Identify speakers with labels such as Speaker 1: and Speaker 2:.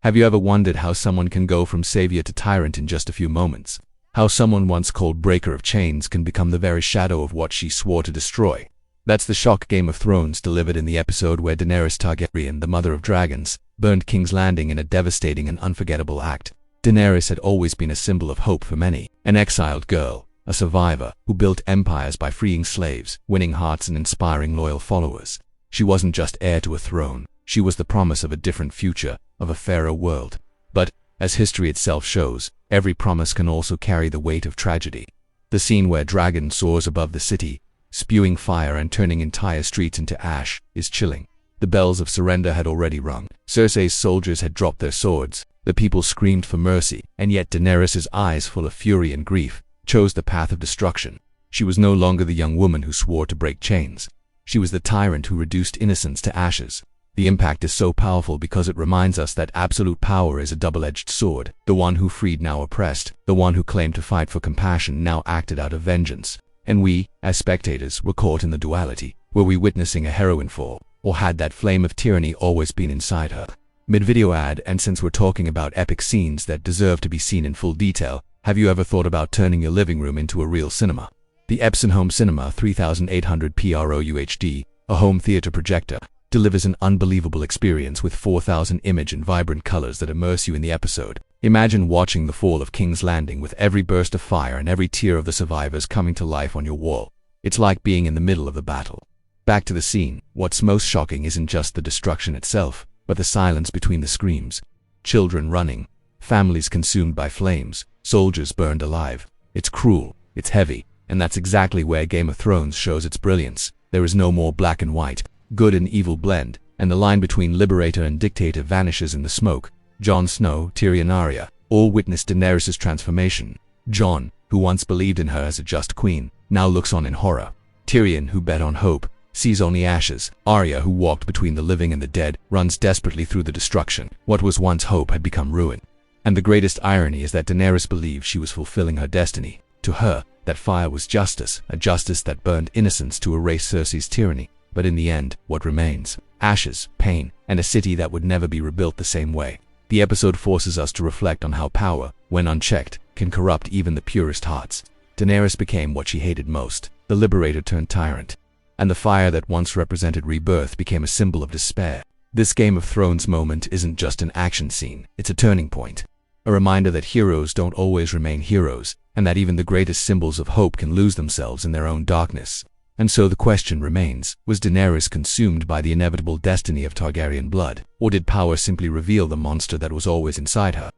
Speaker 1: Have you ever wondered how someone can go from savior to tyrant in just a few moments? How someone once called breaker of chains can become the very shadow of what she swore to destroy? That's the shock Game of Thrones delivered in the episode where Daenerys Targaryen, the mother of dragons, burned King's Landing in a devastating and unforgettable act. Daenerys had always been a symbol of hope for many, an exiled girl, a survivor who built empires by freeing slaves, winning hearts and inspiring loyal followers. She wasn't just heir to a throne, she was the promise of a different future, of a fairer world. But, as history itself shows, every promise can also carry the weight of tragedy. The scene where Dragon soars above the city, spewing fire and turning entire streets into ash, is chilling. The bells of surrender had already rung. Cersei's soldiers had dropped their swords. The people screamed for mercy, and yet Daenerys' eyes, full of fury and grief, chose the path of destruction. She was no longer the young woman who swore to break chains. She was the tyrant who reduced innocence to ashes. The impact is so powerful because it reminds us that absolute power is a double-edged sword. The one who freed now oppressed, the one who claimed to fight for compassion now acted out of vengeance. And we, as spectators, were caught in the duality. Were we witnessing a heroine fall, or had that flame of tyranny always been inside her? Mid-video ad, and since we're talking about epic scenes that deserve to be seen in full detail, have you ever thought about turning your living room into a real cinema? The Epson Home Cinema 3800p RO UHD, a home theater projector, delivers an unbelievable experience with 4,000 image and vibrant colors that immerse you in the episode. Imagine watching the fall of King's Landing with every burst of fire and every tear of the survivors coming to life on your wall. It's like being in the middle of the battle. Back to the scene, what's most shocking isn't just the destruction itself, but the silence between the screams. Children running, families consumed by flames, soldiers burned alive. It's cruel, it's heavy, and that's exactly where Game of Thrones shows its brilliance. There is no more black and white. Good and evil blend, and the line between liberator and dictator vanishes in the smoke. Jon Snow, Tyrion, Arya, all witnessed Daenerys' transformation. Jon, who once believed in her as a just queen, now looks on in horror. Tyrion, who bet on hope, sees only ashes. Arya, who walked between the living and the dead, runs desperately through the destruction. What was once hope had become ruin. And the greatest irony is that Daenerys believed she was fulfilling her destiny. To her, that fire was justice, a justice that burned innocence to erase Cersei's tyranny. But in the end, what remains? Ashes, pain, and a city that would never be rebuilt the same way. The episode forces us to reflect on how power, when unchecked, can corrupt even the purest hearts. Daenerys became what she hated most, the liberator turned tyrant. And the fire that once represented rebirth became a symbol of despair. This Game of Thrones moment isn't just an action scene, it's a turning point. A reminder that heroes don't always remain heroes, and that even the greatest symbols of hope can lose themselves in their own darkness. And so the question remains, was Daenerys consumed by the inevitable destiny of Targaryen blood, or did power simply reveal the monster that was always inside her?